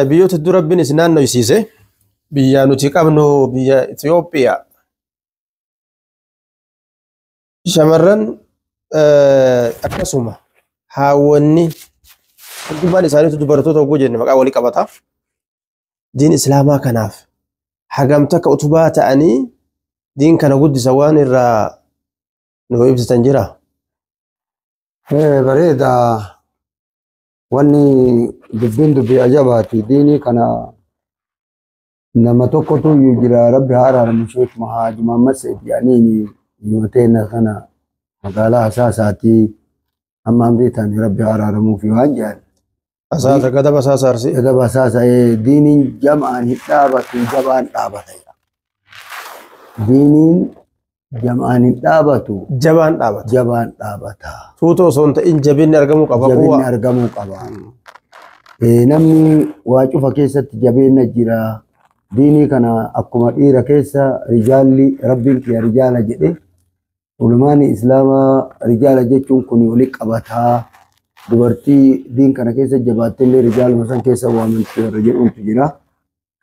بيوت الدرب بين سنان نيسيسه بيا نتقابنو بيا إثيوبيا شمرن أكسوما هاوني دبان إسرائيل تدبرتو توجه نمك أولي كبتا دين إسلاما كناف حكمتك أتبات أني دين كان قد سوان الرا نويب تنجرا بريدة واني دبين دبي أجاباتي ديني كان نما توقتو يجرى ربي هارا المشيخ مهاج محمد سيد يعني يوتين كان مقالة أساساتي أما أمريتاني ربي هارا رمو في وانجان أساسا كذا بس أساسي كذا بس أساسا ديني جمعان هتابتي جبان تابتي ديني جمعان هتابتو جبان دابت جبان تابتا توتو سونت إن جبين أرجمو قبا جبين أرجمو قبا namni waa cufa keessatti jabeenya jira diinii kana akkuma dhiira keessa rijaalli rabbiin kiyya rijaala jedhe ulumaani islaamaa rijaala jechuun kun wali qabataa dubartii diin kana keessa jabaattillee rijaaluma san keessa waamanti warra jedhuuntu jira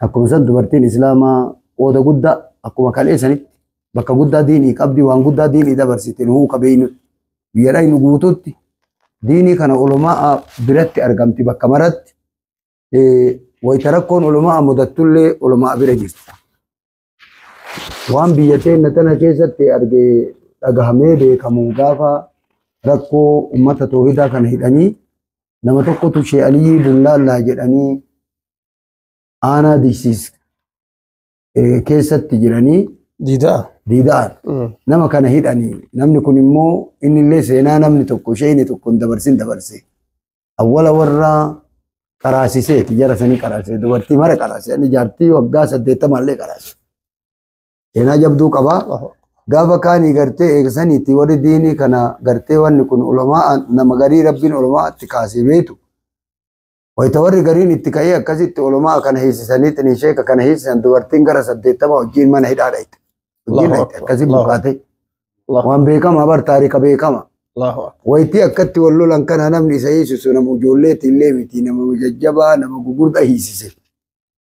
akkuma san dubartiin islaamaa qooda guddaa akkuma kaleessanitti bakka guddaa diinii qabdi waan guddaa diinii dabarsite nuhuu qabeeynu biyya dhaynu guututti ديني كان علماء برت أرقمتي بكمرت ويتركون علماء مدتولي علماء برجست وان بيتين نتنا كيست أرجع أجهمه بكموجافا ركو أمة توحيدا كان هداني نما تقطو شيء علي بالله لا جراني أنا ديسيس كيست تجراني ديدان نما كان هيداني نمني كن مو إن اللي سينا نمني تكو شيء تكو دبرسي أولا ورا كراسي سي تجارة سني كراسي دوبرتي مره كراسي يعني جارتي وقا سديتا مالي كراسي هنا جبدو كبا غافا كاني غرتي إكساني تيوري ديني كان غرتي وان كن علماء نما غري ربين علماء تكاسي بيتو ويتوري غرين اتكاية كسي علماء كان هيسي سنيت نيشيك كان هيسي دوبرتين غرا سديتا ما وجين من هيدا رايت كسي بقاتي وان بيكما بر تاريخ بيكما ويتي أكتي والله لان كان نمني سيسو سنم وجوليت اللي متي نم مججبا نم غغوردا هيسيسي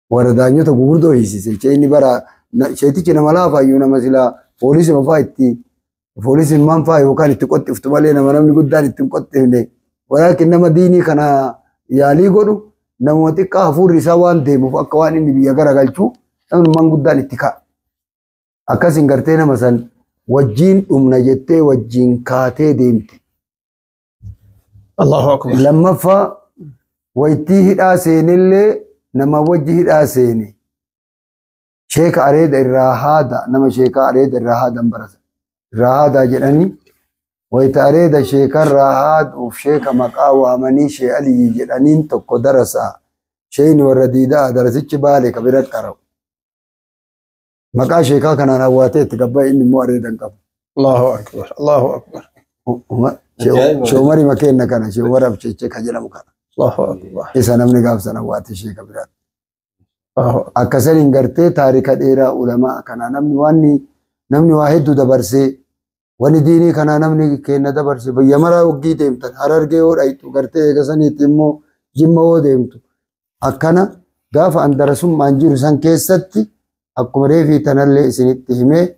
وردانيو تو غغوردو هيسيسي چيني برا شيتي چنا ملا فايو نمسلا بوليس مفايتي بوليس مان فايو كان تقط افتمالي نم نمني غدان تقط نه ولكن نم ديني كان يالي غدو نموتي كافور رسوان ديمو فكوان اني بيا غرغلچو نم من غدان اتكا أكاسين غرتينا مثلا وجين نجتة وجين كاتة ديمت الله أكبر لما فا ويتيه آسين اللي نما وجه آسيني شيك أريد الراحة نما شيك أريد الراحة برز راحة جراني ويتأريد شيك الراحة وشيك مقاوة مني شيء علي جرانين تقو درسا شيء ورديدا درسيش بالي كبيرت كارو مقا شيكا كان انا واتي تقبا اني مو اريد انقب الله اكبر الله اكبر شو مري مكان كان شو ورب تشيك كجلا مكان الله اكبر اذا نمني غاف سنه واتي شيكا برات اكسرين غرتي تاريخ ديرا علماء كان نمني واحد دبرسي وني ديني كان نمني كين دبرسي بيمرا وغي ديمت هررغي اور ايتو غرتي غسني تيمو جيمو ديمت اكنا غاف اندرسم مانجير سان كيستي أكمل ريفي تنالي سنتهمه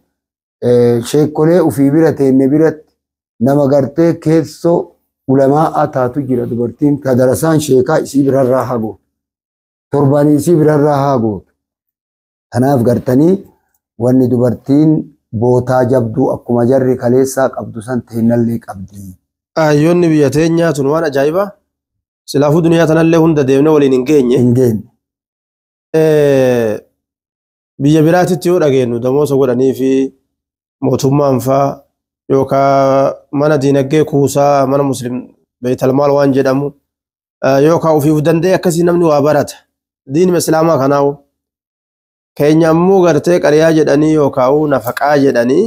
شيكولي وفي بيرته النبيرت نما غرتي كيسو علماء أتاتو جرا دبرتين كدرسان شيكا يسيبر الراحة ترباني يسيبر الراحة أنا أفكرتني واني دبرتين بوتا جبدو أكما جري كاليسا قبدو سنتهن اللي قبدي أيون بيتين يا تنوانا جايبا سلافو دنيا تنالي هند ديونا ولين انجين biyya biraatitti yoo dhageenyu damoosa godhanii fi mootummaan faa yookaan mana diinagdee kuusaa mana muslim beetal maal waan jedhamu yookaan ofiif danda'e akkasii namni waa barata diinima islaamaa kanaawu keenya ammoo gartee qariyaa jedhanii yookaan nafaqaa jedhanii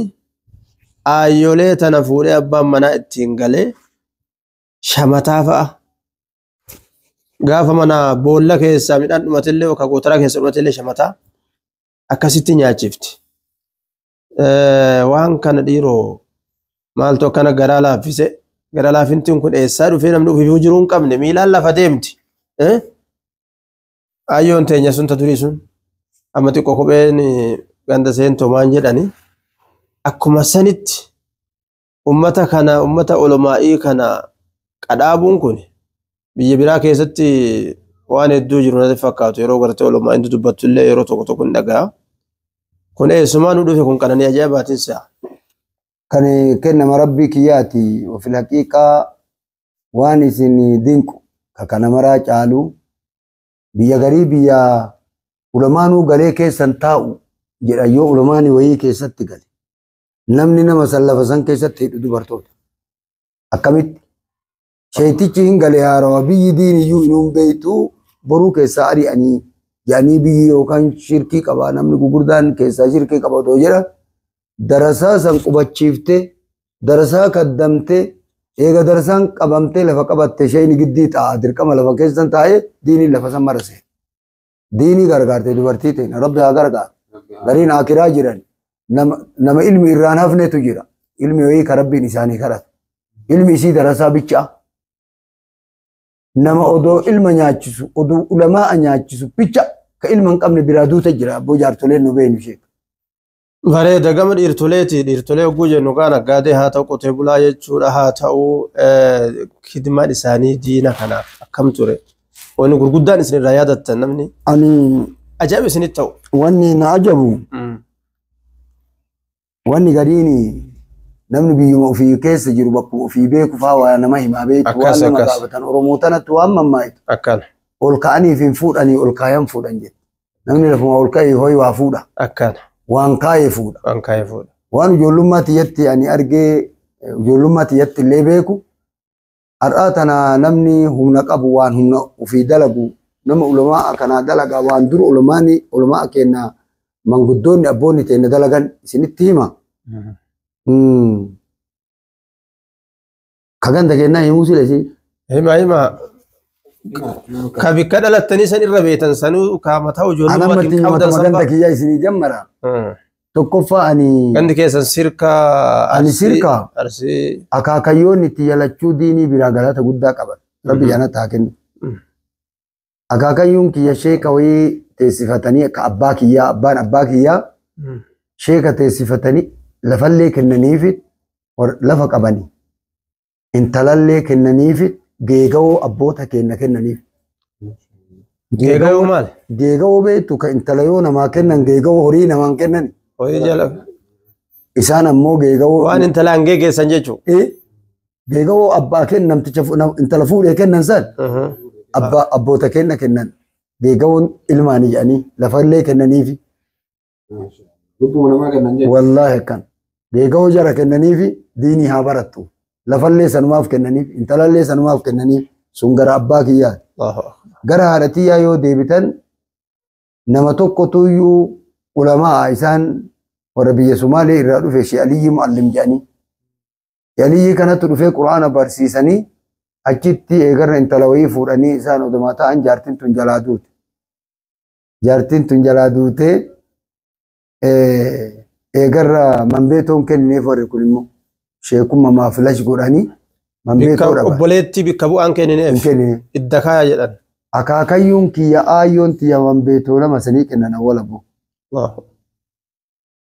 aayyolee tana fuudhee abbaan manaa ittiin galee shamataa fa'a gaafa mana boolla keessaa midhaan dhumatillee yookaan gootaraa keessa dhumatillee shamataa akkasitti nyaachifti waan kana dhiiroo maaltu akkana garaa laaffise garaa laafintiin kun eessaa dhufee namni ofiif jiruu hin qabne miilaan lafa deemti Ayyoon teenya sun ta durii sun amma xiqqoo kopheen ganda seentoo maan jedhani akkuma sanitti ummata kana ummata olomaa'ii kana qadhaabuun kun biyya biraa keessatti waan hedduu jiru natti fakkaatu yeroo gartee olomaa'iin dubbattu illee yeroo tokko tokko hin dhaga'a. Kun eessumaa nu dhufe kun qananii ajaa'ibaatiin si'a. Kan kennama rabbii kiyyaati ofil haqiiqaa waan isin dinqu kana maraa caalu biyya garii biyya ulamaanuu galee keessan taa'u jedha yoo ulamaani wayii keessatti gale namni nama san lafa san keessatti hidhu dubartoota akkamitti sheetichi hin gale haarawaa biyyi diiniyyuu inuun beeytu boruu keessaa ari'anii yaanii biyyi yookaan shirkii qaba namni gugurdaan keessaa shirkii qaba otoo jedha darasaa san qubachiifte darasaa kaddamte eega darasaan qabamtee lafa qabatte shayni giddii ta'a dirqama lafa keessan taa'ee diiniin lafa san marase diinii gargaarte dubartii ta'e rabbi haa gargaar gariin akiraa jiran nama ilmi irraan hafnetu jira ilmi wayii ka rabbiin isaanii kadhata ilmi isii darasaa bicha nama odoo ilma nyaachisu odoo ulamaa nyaachisu bicha ka ilma hin qabne biraa duuta jira abboo jaartoleen nu beenu ishee. Bareeda gama dhiirtoleeti dhiirtolee oguu jennu kaan aggaadee haa ta'u qotee bulaa jechuudha haa ta'u hidimaan isaanii diina kanaaf akkam ture wanni gurguddaan isinirraa yaadattan namni Ani ajaa'iba isinitti ta'u. wanni na ajabu wanni gadiini namni biyyuma ofii keessa jiru bakka ofii beeku faa waa nama himaa beektu waan nama gaafatan Oromoo tanatti waan mammaa'itu Akkana ol ka'aniif hin fuudhanii ol kaayan fuudhan jedhe namni lafuma ol ka'ee ho'i waa fuudha akkana waan kaayee fuudha waan kaayee fuudha. waan ijoollummaa tiyyatti ani argee ijoollummaa tiyyatti illee beeku har'aa tana namni humna qabu waan humna ofii dalagu nama ulamaa kanaa dalagaa waan dur ulamaa kenna manguddoonni abboonni teenya dalagan isinitti hima. Kaganda kennaa himuu silesi. Hima ka bikka dhalattanii san irra beetan sanuu ka mataa ijoollummaa Anamatti qabdan himata maganda kiyyaa isinii jammara. Tokkoffaa ani gandi keessan sirka Ani sirka. arsii akaakayyoonni itti yalachuu diinii biraa galata guddaa qaban. Rabbi jaanatti haa kennu. Akaakayyuun kiyya sheeka wayii teessifatanii akka abbaan abbaa kiyyaa sheeka teessifatanii lafallee kennaniifi lafa qabanii intalallee kennaniifi geegawoo abboota keenya kennaniif. geegayuu maal? Geegawoo beektu ka intala yoo namaa kennan geegawoo horii namaan kennan Horii jala isaan ammoo geegawoo waan intalaan geessan jechuu. geegawoo abbaa kennan namticha intala fuudhee kennan san abboota keenya kennan geegawoon ilmaanii jedhanii lafallee kennaniifi. Wallaahi akkan geegawoo jara kennaniifi diinii haa barattu lafallee sanumaaf kennaniif intalallee sanumaaf kennaniif sun gara abbaa kiyyaati. Gara haadha tiyyaa yoo deebitan nama tokkotu iyyuu ulamaa isaan warra biyya Sumaalee irraa dhufe Shee Aliyyi Muallim jedhanii. Aliyyi kanatti dhufee Quraana barsiisanii achitti eegarra intala wayii fuudhanii isaan odumaa ta'an jaartiin tun jalaa duute. Jaartiin tun jalaa duutee eegarra manbeetoon kennineef warri kun immoo sheekummaa filash godhanii manbeetoo dhaban. Obboleetti bikka bu'aan kennineef idda kaayaa jedhan. Akaakayyuun kiyya aayyoon tiyya manbeetoo lama sanii kennan awwala boo.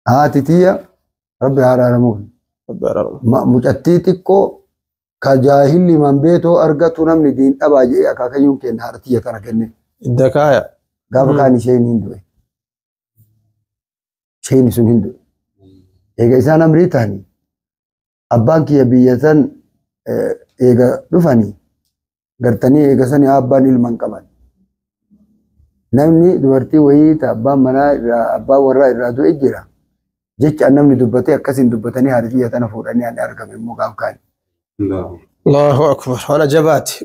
Haati tiyya rabbi haaraaramuuf. Mucattii xiqqoo ka jaahilli manbeetoo argatu namni diin dhabaa jedhee akaakayyuun kenna haadha tiyya kana kenne. Idda kaayaa. Gaafa kaan isheen hin du'e. Isheen sun hin du'e. Eega isaan amrii ta'anii abbaan kiyya biyya san eega dhufanii gartanii eega sanii abbaan ilman qaban. Namni dubartii wayii ta abbaan manaa irraa abbaan warraa irraa du'e jira. Jecha namni dubbatee akkasiin dubbatanii haadha tiyya tana fuudhanii ani argame immoo gaaf kaani. Allahu akbar waan ajabaati.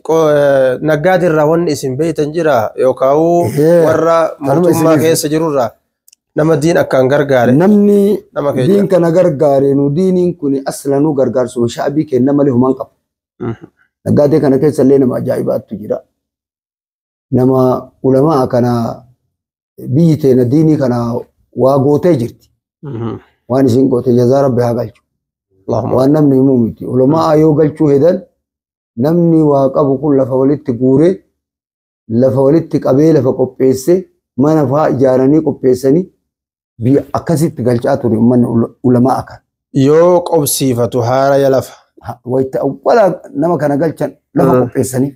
Naggaatirraa wanni isin beeytan jira yookaan warra mootummaa keessa jirurraa nama diin akkaan gargaare. Namni diin kana gargaare nu diiniin kun aslanuu gargaarsuma shaabii kenna malee human qabu. Naggaatee kana keessa illee nama ajaa'ibaatu jira. Nama ulamaa kana biyyi teena diinii kana waa gootee jirti. Waan isin goote jazaa rabbi haa galchu. Waan namni himuu miti. Ulamaa yoo galchuu hedan namni waa qabu kun lafa walitti guuree lafa walitti qabee lafa qopheesse mana fa'aa ijaaranii qopheessanii biyya akkasitti galchaa ture uummanni ulamaa kan. Yoo qobsiifatu haara ya lafa. Wayita awwala nama kana galchan lafa qopheessanii.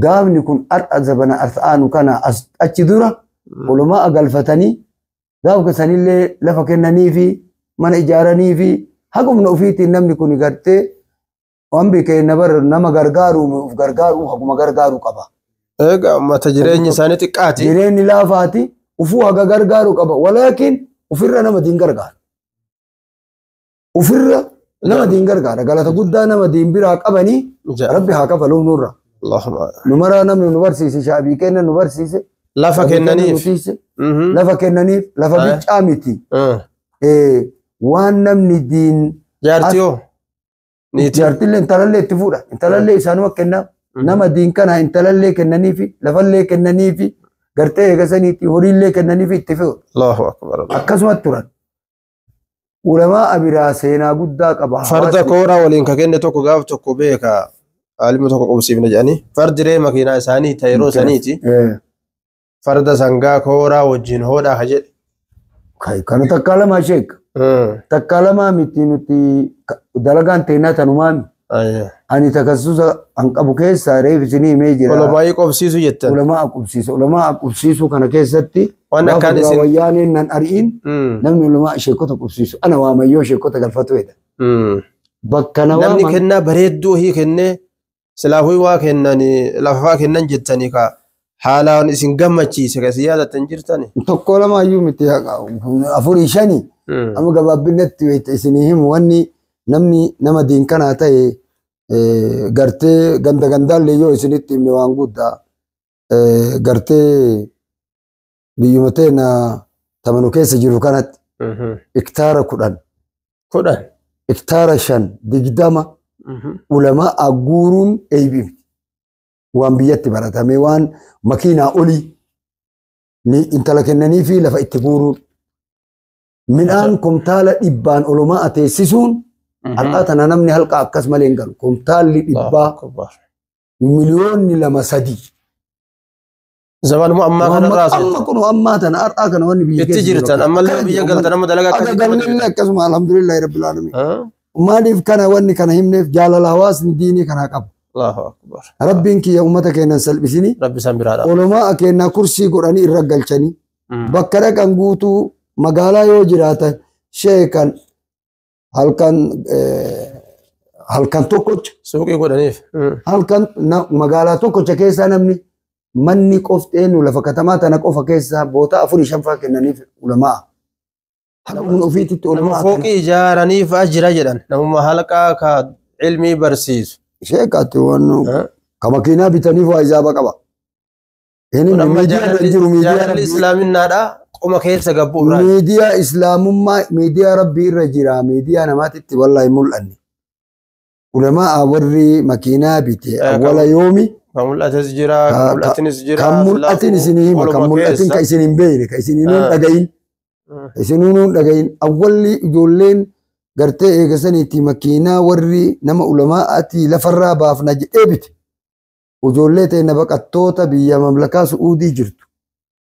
Gaafni kun ar'a zabana ar'aanu kana achi dura ulamaa galfatanii gaafa sanillee lafa kennanii fi mana ijaaranii fi hagumna ofiitiin namni kun gartee waan beekee nama gargaaru haguma gargaaru qaba. Egaa mata jireenyi isaanii xiqqaati. Jireenyi laafaati ufuu haga gargaaru qaba walaakin ufirra nama diin gargaara. Ufirra nama diin gargaara galata guddaa nama diin biraa qabanii rabbi haa kafaluuf nurra. Numara namni nu barsiise shaabii kennan nu barsiise. Lafa kennaniif. Lafa kennaniif lafa biccaa miti. Waan namni diin. Jaartiyoo. Jaartillee intalallee itti fuudha. Intalallee isaanuma kennaaf. Nama diin kana intalallee kennaniifi lafallee kennaniifi gartee eegasaniitti horiillee kennaniifi itti fe'u. Allahu akbar. Akkasumatti turan. Ulamaa abiraa seenaa guddaa qaba. Farda kooraa waliin ka kenne tokko gaaf tokko beeka. Aalima tokko qobsiifne jedhanii. Fardi ree makiinaa isaanii yeroo saniiti. Farda sangaa kooraa wajjin hoodhaa ka jedhe. Kana takkaa lamaa sheek. Takkaa lamaa miti nuti dalagaan teenaa tanumaami. Ani takassusa anqabu keessa reef isinii himee jira. Ulamaa qobsiisu jettan. Ulamaa qobsiisu kana keessatti waan wayyaaniin nan ari'in namni ulamaa sheekota qobsiisu ana waamayyoo sheekota galfatu jedha. Bakka namni kennaa bareedduu hii kennee silaahuy waa kennanii lafaa kennan jettanii ka haalaan isin gammachiise kasi yaadatan jirtani. Tokko lamaayyuu miti afurii shani amma gabaabbinetti wayita isinii himu wanni namni nama diin kanaa ta'e gartee gandaallee yoo isinitti himne waan guddaa gartee biyyuma teena tamanu keessa jiru kanatti hektaara 10 hektaara 5 20 ulamaa aguuruun eeybimti waan biyyatti baratame waan makiinaa olii ni intala kennanii fi lafa itti guuruun midhaan kumtaala 100 ulamaa ateessisuun Al'aatana namni halqa akkas malee hin galu. Kumtaalli 100 miliyoonni 2-3. Zamanuma ammaa kana raasu. Amma kun ammaa tana har'aa kana wanni biyya keessa jirtan ammallee biyya galtan amma dalagaa akkasii galmeellee akkasuma alhamdulillahi rabbil alamin. Maaliif kana wanni kana himneef jaalala hawaasni diinii kana qabu. Allahu akbar. Rabbiin kiyya ummata keenan salphisini. Rabbi san biraadha. Ulamaa keenna kursii godhanii irra galchanii bakka dhaqan guutuu magaalaa yoo jiraatan sheekan halkan tokkocha suuqii godhaniif halkan magaalaa tokkocha keessaa namni manni qofteenu lafa katamaa tana qofa keessaa boota 4-5 kennaniif ulamaa. Namni ofiitti ulamaa fooqii ijaaraniif ajira jedhan namuma halqaa ka ilmii barsiisu. Sheekatti waan ka makiinaa bitaniif waa ijaaba qaba. Inni miidiyaa jiru miidiyaa islaaminaadha. Qoma keessa gabbuu irraa. Miidiyaa islaamummaa miidiyaa rabbii irra jira miidiyaa namaatitti wallahi mul'anne. Ulamaa warri makiinaa bite awwala yoomi. Kan mul'ates jira kan mul'atinis jira. Kan mul'atin isinii hima kan mul'atin ka isin hin beekne ka isin hin dhagayin. Isin hin dhagayin awwalli ijoolleen gartee eegasaniitti makiinaa warri nama ulamaa ati lafarraa baafna jedhee bite. Ijoollee ta'e baqattoota biyya mamlakaa Su'uudii jirtu.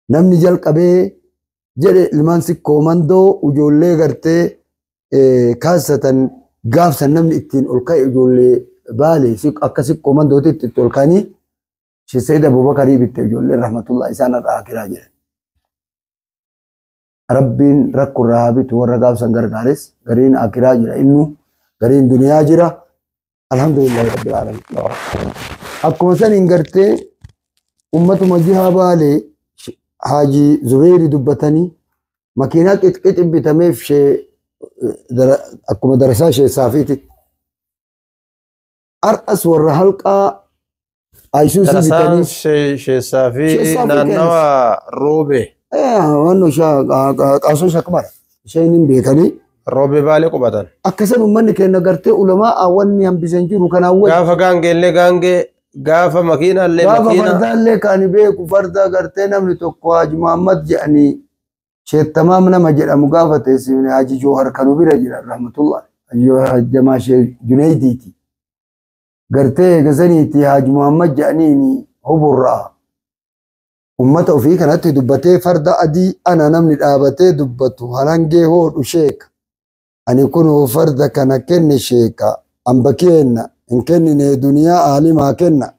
Namni jalqabee jedhe ilmaan sikkoo mandoo ijoollee gartee kaasatan gaafsan namni ittiin ol ka'e ijoollee baalee akka sikkoo mandootitti itti ol ka'anii Sheikh Abubakarii bitte ijoollee rahmatullah isaan irraa akiraa jedhan. Rabbiin rakko irraa bitu warra gaafsan gargaares gariin akiraa jira innu gariin duniyaa jira alhamdulillah rabbil alamin. Akkuma saniin gartee ummatuma jihaa baalee Haji Zubeeri dubbatanii makiinaa qixqixi bitameef akkuma darasaa Sheekh Saafiiti. Ar'as warra halqaa Ayisuusii bitanii. Sheekh Saafii naannawa Roobee. Wanno qaasoo shakmara. Isheen hin beekanii. Roobee baalee qubatan. Akkasan uummanni keenya gartee ulamaa wanni hambisan jiru kanaan wayii. Gaafa gaangeellee gaangee. Gaafa makiinaallee makiina. Gaafa fardaallee kan beeku farda gartee namni tokko Haji Muhammad jedhanii sheettamaam nama jedhamu gaafa teessifne Haji Joohar kanu bira jira rahmatullah. Jamaa Sheekh Junaydiiti. Gartee eegasaniitti Haji Muhammad jedhaniini huburraa ummata ofii kanatti dubbatee farda adii ana namni dhaabatee dubbatu halangee hoodhu sheeka ani kunoo farda kana kenne sheeka amba kenna hin kennine duniyaa aalimaa kenna